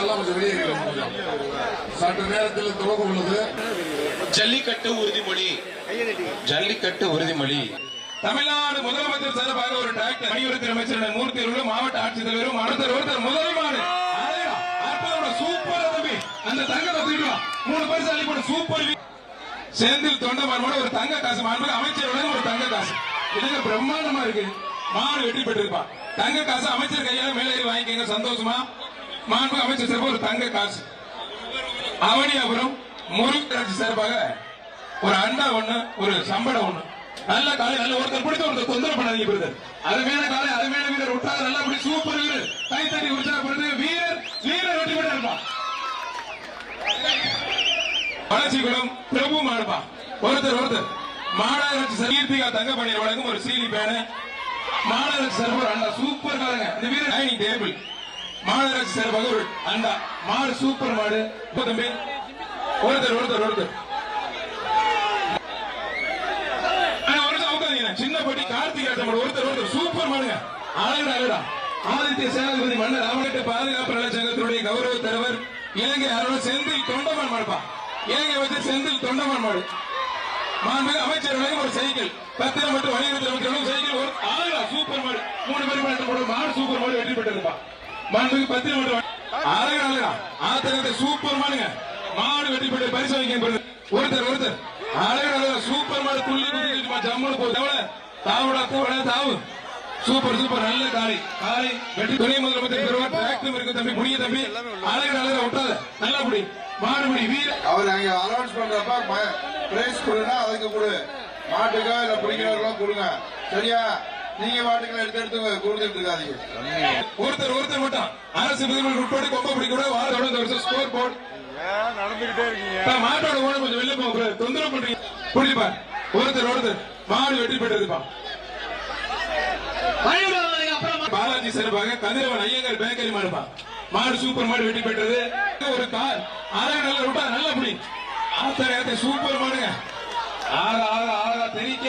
மாடெல்லாம் கொஞ்சம் வெளியே சற்று நேரத்தில் துவக்க உள்ளது. ஜல்லிக்கட்டு உறுதிமொழி. ஜல்லிக்கட்டு உறுதிமொழி. தமிழ்நாடு முதலமைச்சர் சார்பாக ஒரு டிராக்டர் வணிகத்துறை அமைச்சர் மூர்த்தி அவர்களும் மாவட்ட ஆட்சித்தலைவரும் ஒருத்தர் முதல் மாடு சூப்பர் தம்பி. அந்த தங்கத்தை தூக்கிடுவா 3 பரிசு அள்ளி போட சூப்பர். செந்தில் தொண்டமானோட ஒரு தங்க காசு மாண்பு அமைச்சரோட ஒரு தங்க காசு. இதுங்க பிரம்மாண்டமா இருக்கு. மாடு வெற்றி பெற்றிருப்பான். தங்க காசு அமைச்சர் கையால மேலே வாங்கிக்கங்க சந்தோஷமா. மாண்பு அமைச்சர் சார்பாக ஒரு தங்க காசு. அவனியாபுரம் முருகராட்சி சார்பாக ஒரு அண்டா ஒண்ணு ஒரு சம்பளம் ஒண்ணு. நல்ல காலை நல்ல ஒருத்தர் பிடிச்ச ஒருத்தர் தொந்தரவு பண்ணாதீங்க பிரதர். அது மேல காலை அது மேல வீரர் விட்டாங்க. நல்லா அப்படி சூப்பர் வீரர் கைத்தறி உற்சாகப்படுது. வீரர் வீரர் வெற்றி பெற்று இருப்பான். வளர்ச்சிக்குளம் பிரபு மாடுப்பா. ஒருத்தர் மாநகராட்சி கீர்த்திகா தங்கப்பணி வழங்கும் ஒரு சீலி பேனு. மாநகராட்சி சார்பாக அண்டா சூப்பர் காலங்க. இந்த வீரர் டைனிங் டேபிள். மாநகராட்சி சார்பாக ஒரு அண்டா மாடு சூப்பர் மாடு. தம்பி ஒருத்தர் சின்னப்பட்டி கார்த்திகா ஒருத்தர் சூப்பர் மாடுங்க. அழகா ஆதித்ய சேனாதிபதி மன்னர் அவர்கிட்ட பாதுகாப்பு நலச்சங்கத்தினுடைய கௌரவ தலைவர் இலங்கை அலுவலர் செந்தில் தொண்டமான் மாடுப்பா. இலங்கை வச்சு செந்தில் தொண்டமான் மாடு. மாண்புமிகு அமைச்சர்களுக்கு ஒரு சைக்கிள் 10 மற்றும் வணிகத்துறை அமைச்சர்களும் சைக்கிள் ஒரு ஆளுநா சூப்பர் மாடு. 3 பேர் மாடு சூப்பர் மாடு வெற்றி பெற்றிருப்பா. மாண்புமிகு 10 மற்றும் அழகா ஆத்தரத்தை சூப்பர் மாடுங்க. மாடு வெற்றி பெற்று பரிசு வைக்க ஒருத்தர் அழகா சூப்பர் மாடு. துள்ளி ஜம்முன்னு போகுது. தாவு சூப்பர் நல்ல காலை வெற்றி. துணை முதலமைச்சர் டிராக்டர் இருக்கு தம்பி. புனிய தம்பி அழகா விட்டாத நல்லா புடி மாடுபடி வீர. அவர் அங்க அலௌன்ஸ் பண்றப்ப பிரைஸ் கொடுனா அதுக்கு கொடு. மாட்டுக்கா இல்ல பிடிக்கிறவர்களும் கொடுங்க. சரியா? நீங்க மாட்டுக்களை எடுத்து கொடுத்துட்டு இருக்காதீங்க. ஒருத்தர் மட்டும் அரசு விதிமுறை உட்பட்டு கொம்ப பிடிக்கூட வார ஸ்கோர் போர்டு நடந்துகிட்டே இருக்கீங்க. மாட்டோட ஓட கொஞ்சம் வெளில போக தொந்தரவு பண்றீங்க. புரியுப்பா? ஒருத்தர் மாடு வெற்றி பெற்றிருப்பா. பாலாஜி சார்பாக கதிரவன் ஐயங்கார் பேக்கரி மாடுப்பா. மாடு சூப்பர் மாடு வெற்றி பெற்றது. ஒரு கார் அரை நல்ல விட்டா நல்ல புடி. ஆத்தரை சூப்பர் மாடுங்க. ஆகா தெரிவிக்க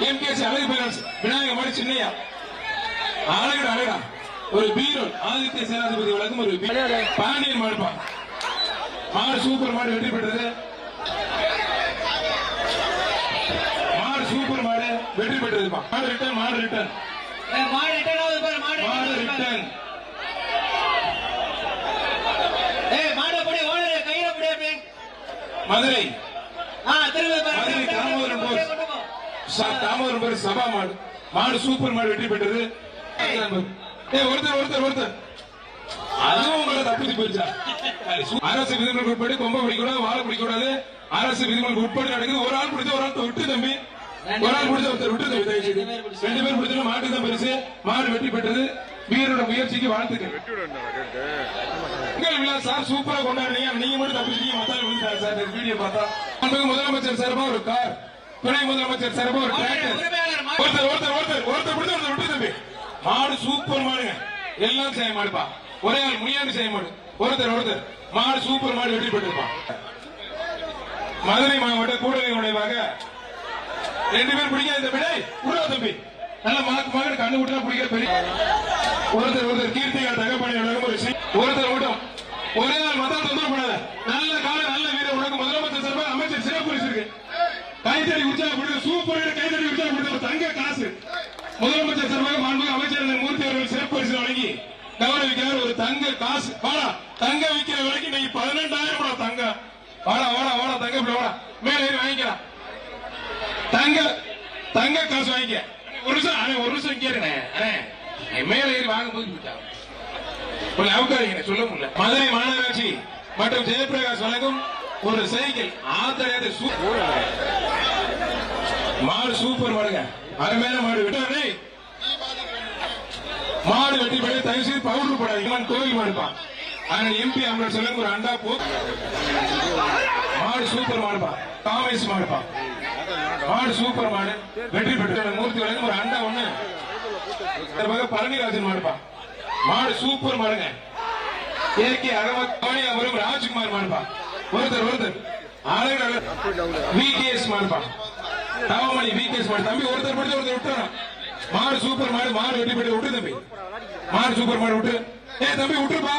எம்கேசி அழகு பைனான்ஸ் விநாயக மாடு சின்னையா அழகா ஒரு பீரோல் ஆதித்ய சேனாதிபதி வழங்கும் ஒரு பாண்டியன் மாடுப்பா. மாடு சூப்பர் மாடு வெற்றி பெற்றது. மாடு சூப்பர் மாடு வெற்றி பெற்றதுப்பா. மாடு ரிட்டர்ன் மதுரை தாமோதரம் சபா மாடு. மாடு சூப்பர் மாடு வெற்றி பெற்றது. ஒருத்தர் அதுவும் உங்களை தப்பிச்சு போயிருச்சா? அரசு விதிமுறைகள் உட்பட்டு கொம்ப பிடிக்கூடாது வாழை பிடிக்கூடாது. அரசு விதிமுறைகள் உட்பட்டு நடக்குது. ஒரு ஆள் பிடிச்ச ஒரு ஆள் விட்டு தம்பி. ஒரு ஆள் பிடிச்ச ஒருத்தர் விட்டு தம்பி. 2 பேர் பிடிச்சா மாட்டு தான் பரிசு. மாடு வெற்றி பெற்றது. வீரோட முயற்சிக்கு வாழ்த்துக்கள். சார் சூப்பரா கொண்டாடுறீங்க. நீங்க மட்டும் தப்பிச்சீங்க. மத்தாள் சார் வீடியோ பார்த்தா முதலமைச்சர் சார்பா ஒரு கார். துணை முதலமைச்சர் சார்பா ஒரு டிராக்டர். ஒருத்தர் பிடிச்ச ஒருத்தர் விட்டு தம்பி. மாடு சூப்பர் மாடுங்க. எல்லாம் செய்ய மாடுப்பா. ஒரே ஆள் முனியாண்டு செய்ய மாடு. ஒருத்தர் மாடு சூப்பர் மாடு வெற்றி பெற்றிருப்பான். மதுரை மாவட்ட கூடலை நுழைவாக 2 பேர் பிடிக்காத விடை உருவா தம்பி. நல்ல மகன் கண்ணு விட்டு பிடிக்கிற பெரிய ஒருத்தர் கீர்த்திகா தகப்பணி ஒருத்தர் ஓட்டம். ஒரே நாள் மத்தால் தொந்தரவு பண்ணாத. நல்ல கால நல்ல வீரர் உலக முதலமைச்சர் சார்பாக அமைச்சர் சிறப்பு இருக்கு. கைத்தறி உற்சாகப்படுத்த சூப்பர் கைத்தறி உற்சாகப்படுத்த தங்க காசு. முதலமைச்சர் சார்பாக மாண்புமிகு அமைச்சர் மூர்த்தி அவர்கள் சிறப்பு பரிசு வழங்கி கௌரவிக்கிறார். ஒரு தங்க காசு. வாடா தங்க விற்கிற விலைக்கு நீ 12,000 தங்க. வாடா தங்க வாடா மேல வாங்கிக்கலாம். தங்க காசு வாங்கிக்க. ஒரு நிமிஷம் கேருங்க. மேல ஏறி வாங்க போது அவகாரிங்க சொல்ல முடியல. மதுரை மாநகராட்சி மற்றும் ஜெயபிரகாஷ் வழங்கும் ஒரு சைக்கிள். ஆத்திர மாடு சூப்பர் மாடுங்க. அருமையான மாடு விட்டு மாடு வெட்டி போய் தயவு செய்து பவுடர் போடாது. கோவில் மாடுப்பான். அதனால எம்பி அவங்க சொல்ல ஒரு அண்டா போ. மாடு சூப்பர் மாடுப்பா. காமேஸ் மாடுப்பா. மாடு சூப்பர் மாடு வெற்றி பெற்ற மூர்த்தி வழங்கும் ஒரு அண்டா ஒண்ணு. பழனிராஜன் மாடுப்பா. மாடு சூப்பர் மாடுங்க. ஏகே அகமது ராஜ்குமார் மாடுப்பா. ஒருத்தர் விகேஎஸ் மாடுப்பா. தாவமணி விகேஎஸ் மாடு தம்பி. ஒருத்தர் படிச்சு ஒருத்தர் விட்டுறான். மாடு சூப்பர் மாடு. மாடு வெட்டி பெற்று விட்டு தம்பி. மாடு சூப்பர் மாடு விட்டு. தம்பி விட்டுருப்பா.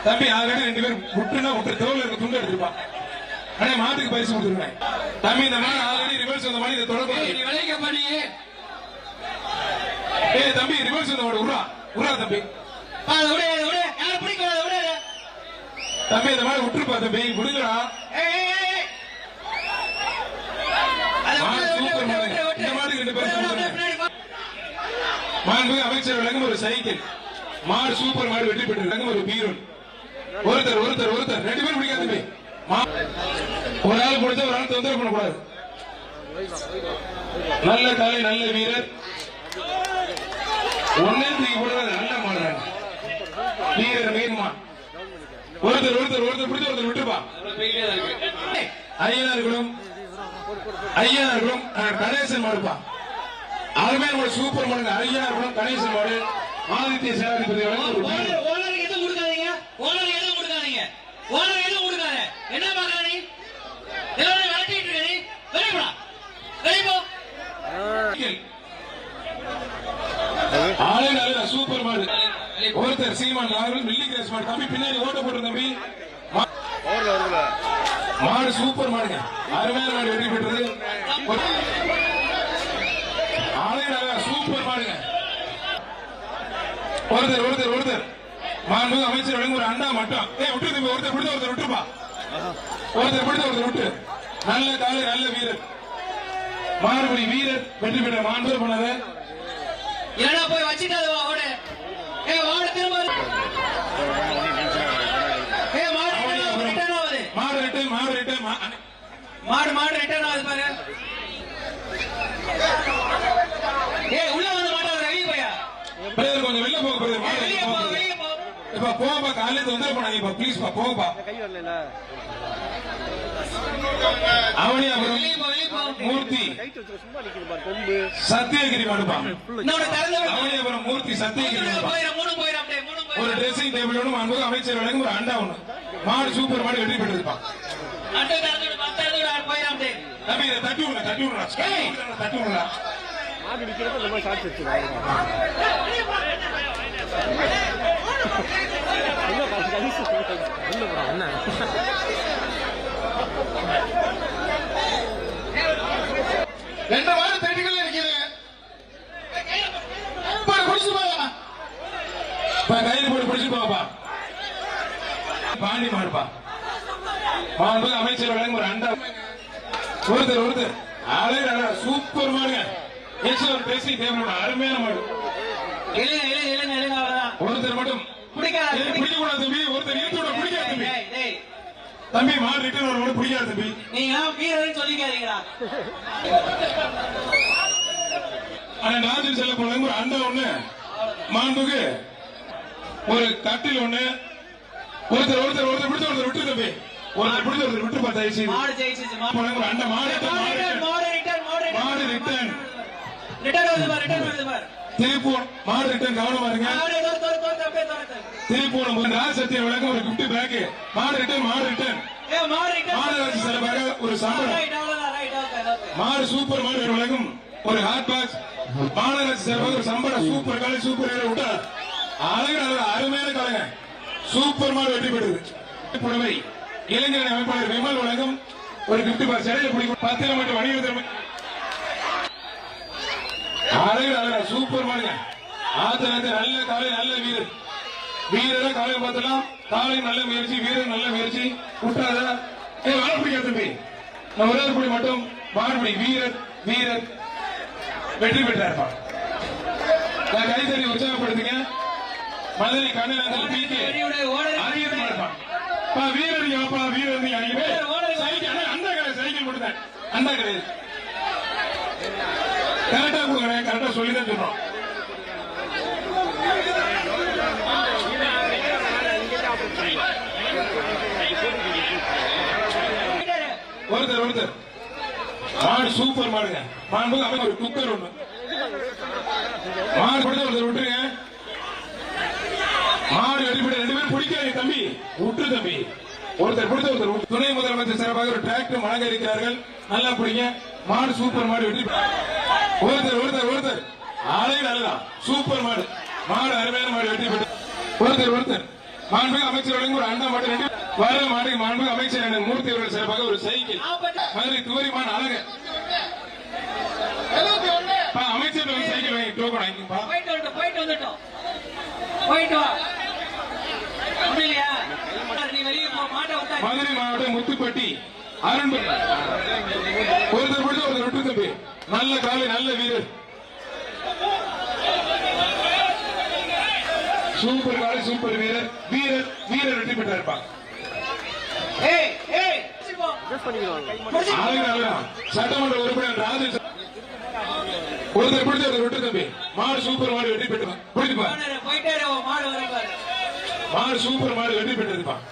தம்பி ஆல்ரெடி 2 பேர் விட்டுனா விட்டு தோல்ல இருக்க துண்டு எடுத்துப்பான். அண்ணே மாட்டுக்கு பரிசு கொடுத்துருக்கேன். தம்பி இந்த மாதிரி ஆல்ரெடி ரிவர்ஸ் வந்த மாதிரி இதை தொடர்பு விளைக்க பண்ணி. ஏய் தம்பி ரிவர்ஸ் வந்த மாதிரி உரா தம்பி. யாரை பிடிக்கூடாது விட. தம்பி இந்த மாதிரி விட்டுருப்பா தம்பி விடுங்கடா. இந்த மாதிரி 2 பேர் மாண்பு அமைச்சர் வழங்கும் ஒரு சைக்கிள். மாடு சூப்பர் மாடு வெற்றி பெற்று ஒரு பீரோல். ஒருத்தர் 2 பேர் பிடிக்காது தம்பி. ஒரு ஆள் முடிச்சா ஒரு ஆள் தொந்தரவு பண்ணக்கூடாது. நல்ல காலை நல்ல வீரர். ஒன்னே தூக்கி போடுறது நல்ல மாடுறாங்க. வீரர் மீன்மா ஒருத்தர் பிடிச்ச ஒருத்தர் விட்டுப்பா. ஐயனார்களும் கணேசன் மாடுப்பா. அருமையான சூப்பர் மாடுங்க. ஐயனார்களும் கணேசன் மாடு ஆதித்ய சேனாதிபதி ஓனருக்கு எதுவும் கொடுக்காதீங்க. ஓனருக்கு எதுவும் கொடுக்காதீங்க. ஓனருக்கு எதுவும் கொடுக்காத. என்ன பாக்குற நீ? எல்லாரும் விரட்டிட்டு இருக்க நீ. வெளியப்பா. வெளியப்போ. ஆளே நல்ல சூப்பர் மாடு. ஒருத்தர் சீமான் அவர்கள் மில்லி கிரேஸ் மாடு. தம்பி பின்னாடி ஓட்ட போட்டு தம்பி. மாடு சூப்பர் மாடுங்க. அருமையான மாடு வெற்றி பெற்றது. ஆளே நல்ல சூப்பர் மாடுங்க. ஒருத்தர் மாண்பு அமைச்சர் வழங்கும் ஒரு அண்டா மட்டும். விட்டு தம்பி ஒருத்தர் விட்டுப்பா. ஒருத்தர் விட்டு. நல்ல காலை நல்ல வீரர். மாறுபடி வீரர் வெற்றி பெற்ற மாண்பு பண்ணாத. என்னடா போய் வச்சிட்டாது ஓடு. வாடு திரும்ப. மாடு ரிட்டர்ன் ஆகுது பாரு. உள்ள வந்து மாட்டாத வெளிய போயா. கொஞ்சம் வெளிய போக போகுது. வெளிய போ. இப்ப போப்பா காலையில தொந்தரவு பண்ணாதீங்க ப்ளீஸ் பா போப்பா. அவனியாபுரம் மூர்த்தி சத்தியகிரி மாடுப்பா. அவனியாபுரம் மூர்த்தி சத்தியகிரி ஒரு ட்ரெஸ்ஸிங் டேபிளோட மாண்பு அமைச்சர் வழங்கும் ஒரு அண்டா ஒண்ணு. மாடு சூப்பர் மாடு வெற்றி பெற்றதுப்பா. தம்பி இதை தட்டி விடுறா. மாடு நிக்கிறப்ப இந்த மாதிரி ஷார்ட்ஸ் வச்சு என்ன ரெண்டு வாரம் தட்டிகள் இருக்கிறது. கையில் போட்டு பிடிச்சு போப்பா. பாண்டி மாடுப்பா. மாண்பு அமைச்சர் வழங்கும் ஒரு அண்டா. ஒருத்தர் அழகு சூப்பர் மாடுங்க. பேசி தேவையான அருமையான மாடு. ஒருத்தர் மட்டும் பிடிக்க கூடாது தம்பி. ஒருத்தர் இழுத்து விட பிடிக்காது தம்பி. தம்பி மாடு ரிட்டர்ன் ஒரு மாடு பிடிக்காது தம்பி. நீங்க வீரர்னு சொல்லிக்காதீங்களா. ஆனா நாஜில் செல்ல போனது ஒரு அண்டா ஒண்ணு. மாண்புக்கு ஒரு கட்டில் ஒண்ணு. ஒருத்தர் பிடிச்ச ஒருத்தர் விட்டு தம்பி. ஒருத்தர் பிடிச்ச ஒருத்தர் விட்டு பார்த்தா மாடு ஜெயிச்சிச்சு. ஒரு அண்டா மாடு ரிட்டர்ன் திருப்பூர் மாடு ரிட்டர்ன் கவனமா இருங்க. திருப்பூர் ராஜசத்திய வழங்கும் ஒரு கிஃப்ட் பேக். மாடு ரிட்டர்ன் மாநகராட்சி சார்பாக ஒரு சம்பளம். மாடு சூப்பர் மாடு வழங்கும் ஒரு ஹாட் பாக்ஸ். மாநகராட்சி சார்பாக ஒரு சம்பளம். சூப்பர் காலை சூப்பர் விட்டா அழகு அருமையான காலங்க. சூப்பர் மாடு வெற்றி பெறுது. புடவை இளைஞரணி அமைப்பாளர் விமல் வழங்கும் ஒரு கிஃப்ட் பாக்ஸ். இடையில பிடிக்கும் 10 மட்டும் வணிக திறமை. சூப்பர் மாடுங்க. ஆத்தனத்து நல்ல காலை நல்ல வீரரை காலை பார்த்தலாம். காலை நல்ல முயற்சி வீரர் நல்ல முயற்சி விட்டாத வாழப்பிடிக்க தம்பி. ஒரே ஒரு மட்டும் வாழப்படி வீரர் வெற்றி பெற்றார்ப்பா. கைத்தறி உற்சாகப்படுத்துங்க. மதுரை கண்ணன் அறிவியல் மாடுப்பா. வீரர் சைக்கிள் கொடுத்தேன். அந்த கிடையாது கரெக்டா கொடுங்க. கரெக்டா சொல்லிதான் சொல்றோம். ஒருத்தர் மாடு சூப்பர் மாடுங்க. மாடு ஒரு குக்கர் ஒண்ணு. மாடு கொடுத்த ஒருத்தர் விட்டுருங்க. மாடு வெடிப்பட 2 பேரும் பிடிக்காதீங்க தம்பி. விட்டு தம்பி. ஒருத்தர் பிடித்த ஒருத்தர். துணை முதலமைச்சர் சிறப்பாக ஒரு டிராக்டர் வழங்க இருக்கிறார்கள். நல்லா பிடிங்க. மாடு சூப்பர் மாடு வெற்றி. ஒருத்தர் ஆளே நல்லா சூப்பர் மாடு. மாடு அருமையான மாடு வெற்றி பெற்று. ஒருத்தர் மாண்புமிகு அமைச்சர் வழங்கும் ஒரு அண்டா மட்டும் ரெண்டு வர மாடு மாண்புமிகு அமைச்சர் அண்ணன் மூர்த்தி அவர்கள் சிறப்பாக ஒரு சைக்கிள் மதுரை துவரிமான அழகு அமைச்சர் ஒரு சைக்கிள் வாங்கி டோக்கன் வாங்கிப்பா. போயிட்டு வா இல்லையா நீ வெளியே போ மாட்ட வந்தா மதுரை மாவட்டம் முத்துப்பட்டி அருண் ஒருத்தர் பிடிச்ச ஒருத்தர் விட்டு தம்பி நல்ல காலை நல்ல வீரர் சூப்பர் காலை சூப்பர் வீரர் வீரர் வீரர் வெற்றி பெற்று இருப்பாங்க. ஏய் ஏய் போ அட்ஜஸ்ட் பண்ணிடுவாங்க. சட்டமன்ற உறுப்பினர் ராஜேஷ் ஒருத்தர் பிடிச்ச ஒருத்தர் விட்டு தம்பி மாடு சூப்பர் மாடு வெற்றி பெற்று பிடிச்சுப்பா. போயிட்டே மாடு வரைப்பாரு மாடு சூப்பர் மாடு வெற்றி பெற்றிருப்பான்.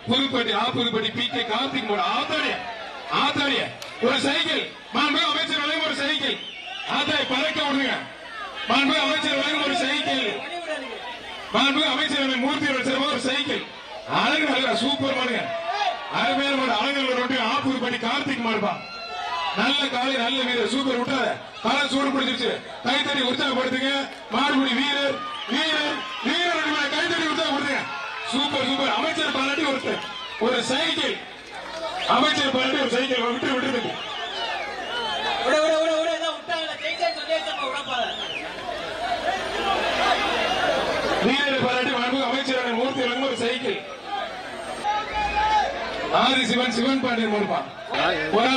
புதுப்பட்டி புதுப்பட்டி பி கே கார்த்திக் மாடு ஆத்தாரிய ஒரு சைக்கிள் மாண்புமிகு அமைச்சர் வழங்கும் ஒரு சைக்கிள் ஆத்தாய் பறக்க விடுங்க. மாண்புமிகு அமைச்சர் வழங்கும் ஒரு சைக்கிள் மாண்புமிகு அமைச்சர் மூர்த்தி ஒரு சைக்கிள் அழகு அழகா சூப்பர் மாடுங்க அருமையான மாடு அழகு ரொட்டி புதுப்பட்டி கார்த்திக் மாடுப்பா. நல்ல காலை நல்ல வீரர் சூப்பர் விட்டாத காலை சூடு பிடிச்சிருச்சு கைத்தடி உற்சாகப்படுத்துங்க. மாடுபடி வீரர் வீரர் வீரர் கைத்தடி உற்சாகப்படுத்துங்க. சூப்பர் சூப்பர் அமைச்சர் பாராட்டி ஒருத்தர் ஒரு சைக்கிள் அமைச்சர் பாராட்டி ஒரு சைக்கிள் விட்டு விட்டு வீரரை பாராட்டி மாண்புமிகு அமைச்சர் மூர்த்தி வழங்கும் ஒரு சைக்கிள் ஆதி சிவன் சிவன் பாண்டியன் மாடுப்பான். ஒரு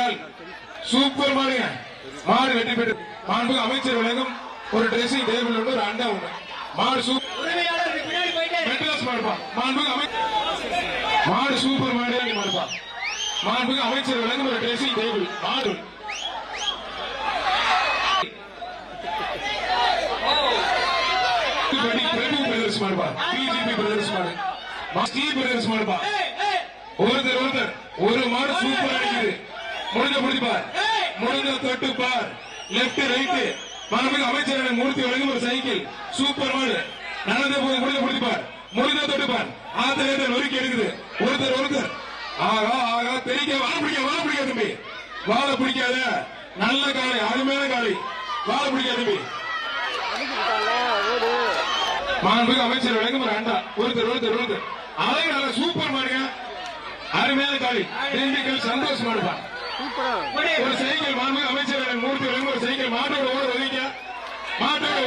ஆள் சூப்பர் மாடுங்க மாடு வெற்றி பெற்று மாண்புமிகு அமைச்சர் வழங்கும் ஒரு ட்ரெஸ்ஸிங் டேபிள் ஒன்று ஒரு அண்டா ஒன்று மாடு சூப்பர் மெட்ராஸ் மாடுப்பான். மாடு சூப்பர் மாடு மாடுப்பான். மாண்புமிகு அமைச்சர் வழங்கும் ஒரு ட்ரெஸ்ஸிங் டேபிள் மாடு பிரபு பிரதர்ஸ் மாடுப்பா பிஜிபி பிரதர்ஸ் மாடு ஸ்ரீ பிரதர்ஸ் மாடுப்பா. ஒருத்தர் ஒரு மாடு சூப்பர் அடிக்குது முடிஞ்சுப்பார் முடிஞ்ச தொட்டு பார் லெப்ட் ரைட் மாண்புமிகு அமைச்சர் மூர்த்தி வழங்கும் ஒரு சைக்கிள் சூப்பர் மாடு நடந்த போது முடிஞ்சுப்பார் முடிஞ்ச தொட்டு பார் ஆத்திரத்தை நொறுக்கி எடுக்குது ஒருத்தர் ஆகா ஆகா தெரிக்க வாழ பிடிக்க தம்பி வாழ பிடிக்காத நல்ல காலை அருமையான காலை வாழ பிடிக்காத தம்பி. மாண்புமிகு அமைச்சர் வழங்கும் ஒரு அண்டா ஒருத்தர் அழகு நல்ல சூப்பர் மாடுங்க அருமையான காலை திண்டுக்கல் சந்தோஷ் மாடுப்பா. ஒரு சைக்கிள் மாண்புமிகு அமைச்சர் மூர்த்தி வழங்கும் ஒரு சைக்கிள் மாட்டோட ஓனர் ஒதுக்க மாண்புமிகு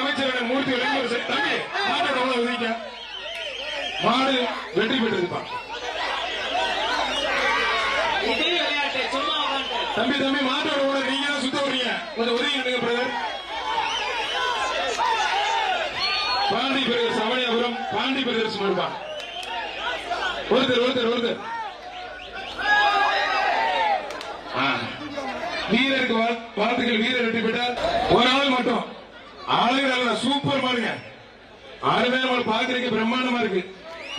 அமைச்சர் மூர்த்தி வழங்கும் ஒரு தம்பி மாட்டோட ஓனர் ஒதுக்க மாடு வெற்றி பெற்றிருப்பான். தம்பி மாட்டோட ஓனர் நீங்க தான் சுத்த வரீங்க கொஞ்சம் ஒதுங்க brother. Pandi brothers Samayapuram Pandi brothers மாடுப்பான். ஒருத்தர் வீரருக்கு வாழ்த்துக்கள் வீரர் வெற்றி பெற்றார். ஒரு ஆள் மட்டும் அழகு நல்ல சூப்பர் மாடுங்க அருமையான மாடு பாக்குறதுக்கு பிரம்மாண்டமா இருக்கு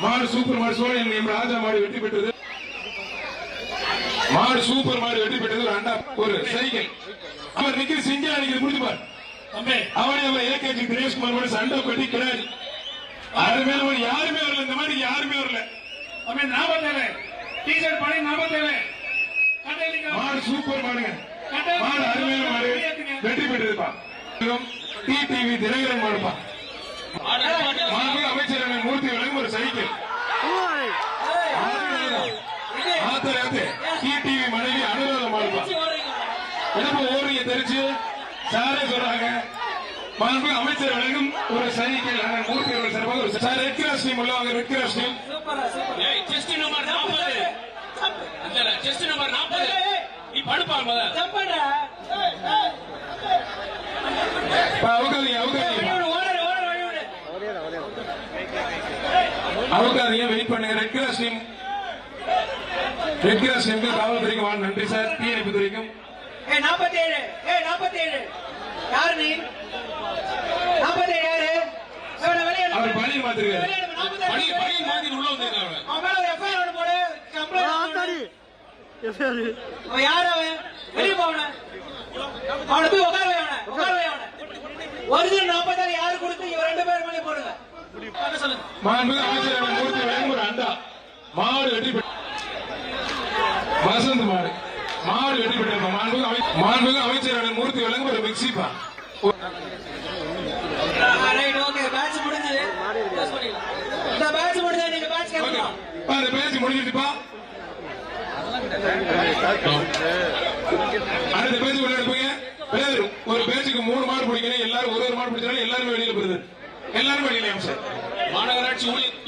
மாடு சூப்பர் மாடு சோழன் எம் ராஜா மாடு வெற்றி பெற்றது. மாடு சூப்பர் மாடு வெற்றி பெற்றது ஒரு அண்டா ஒரு சைக்கிள் அவர் நிக்கிற சிங்கிள் அடிக்கிறது முடிச்சுப்பார். அவனே அவர் ஏகேஜி தினேஷ்குமார் மாடு சண்டை கட்டி கிடையாது அருமையான மாடு யாருமே வரல இந்த மாதிரி யாருமே வரல மாடு சூப்பர் மாடுங்க மாடு அருமையான மாடு வெற்றி பெற்றிருப்பா. டிடிவி தினகரன் மாடுப்பா. மாண்புமிகு அமைச்சர் மூர்த்தி வழங்கும் ஒரு சைக்கிள் டிடிவி மனைவி அனுராதா மாடுப்பா. எனக்கு ஓரியை தெரிச்சு சாரே சொல்றாங்க மாண்புமிகு அமைச்சர் வழங்கும் ஒரு சைக்கிள் மூர்த்தி அவர்கள் சிறப்பாக ஒரு சார் ரெட் கிராஸ் டீம் உள்ளவங்க red cross team chest number 40 chest number 40 நீ படுப்பா அவகாதிங்க வெயிட் பண்ணுங்க. ரெட் கிராஸ் டீம் காவல்துறைக்கு வாழ் நன்றி சார். தீயணைப்பு துறைக்கும் 47 யாரு நீ 47 யாரு அவர் பணி மாத்திருக்காரு பணி மாத்தி உள்ள வந்திருக்காங்க அவன் மேல எஃப்ஐஆர் போடு கம்ப்ளைண்ட் அவன் யாரு அவன் வெளிய போவன அவனை போய் உட்கார வை அவனை ஒரிஜினல் 46 யாரு கொடுத்து இவங்க ரெண்டு பேர் மேலே போடுங்க சொல்லுங்க. மாண்புமிகு அமைச்சர் மூர்த்தி வழங்கும் ஒரு அண்டா மாடு வெற்றி பெற்ற வசந்த் மாடு வெற்றி பெற்றிருப்போம். மாண்புமிகு அமைச்சர் மூர்த்தி வழங்கும் ஒரு மிக்சிப்பா. ரைட் ஓகே மேட்ச் முடிஞ்சது அந்த பேச்சு முடிஞ்சிருப்பா. அடுத்த பேச்சு உள்ள எடுப்பீங்க. ஒரு பேச்சுக்கு 3 மாடு பிடிக்கணும். எல்லாரும் ஒரு மாடு பிடிச்சாலும் எல்லாருமே வெளியில போயிருது. எல்லாரும் வெளியில சார். மாநகராட்சி ஊழியர்